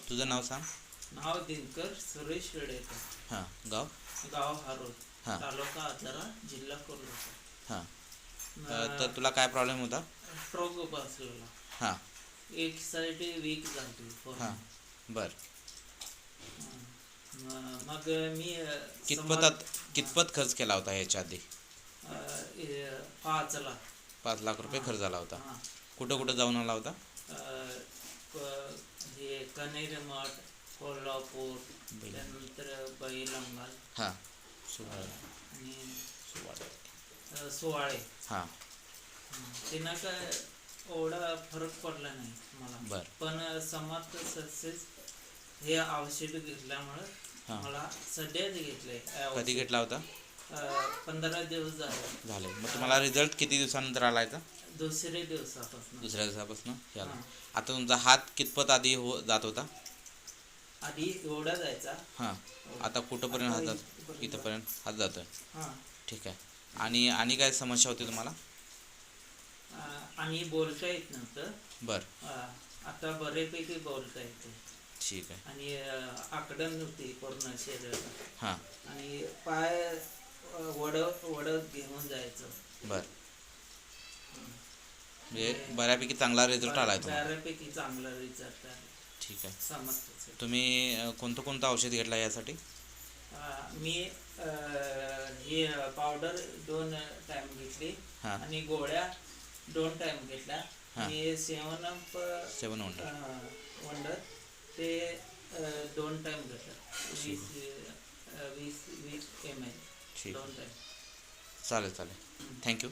तुझं नाव सांग. नाव दिनकर सुरेश रेडेकर. हां. गाव. गाव हारोळ. हां. तालुका आजरा, जिल्हा कोल्हापूर. हां. तर तुला काय प्रॉब्लेम होता? स्ट्रोक बसलेला. हां. एक साईड वीक झाली पूर्ण. हां. बर. मग मी कितपत खर्च केला होता ह्याच्या आधी? 5 लाख. 5 लाख रुपये खर्च झाला होता. हां. कुठं कुठं जाऊन आला होता? हे कनेरी मठ, कोल्हापूर, त्यानंतर बैलंगाल. हां. आणि सुवाळे. सुवाळे. हां. त्यांना काय एवढा फरक पडला नाही मला. बर. पण समर्थ सक्सेस हे औषध घेतल्यामुळं मला सध्याच घेतलंय. कधी घेतला होता? 15 दिवस झाले. मग तुम्हाला रिझल्ट किती दिवसानंतर आला आहे? दुसऱ्या दिवसापासून. दुसऱ्या दिवसापासून याला. आता तुमचा हात कितपत आधी जात होता? आधी एवढा जायचा. हां. आता कुठंपर्यंत हात जातो? इथंपर्यंत हात जातोय. हां. ठीक आहे. आणि काय समस्या होती तुम्हाला? आणि बोलता येत नव्हतं. बरं. आता बऱ्यापैकी बोलता येते. ठीक आहे. आणि आकडण नव्हती पूर्ण शरीराला. हां. आणि पाय वडत घेऊन जायचं. बरं. म्हणजे बऱ्यापैकी चांगला रिझल्ट आला आहे तुम्हाला? बऱ्यापैकी चांगला रिझल्ट आला. ठीक आहे. समजतं. तुम्ही कोणतं औषध घेतलं यासाठी? मी ही पावडर 2 टाइम घेतली. हां. आणि गोळ्या 2 टाइम घेतल्या. आणि 7 वंडर ते 2 टाइम घेतलं. 20 ml 2 टाइम. चालेल. थँक्यू.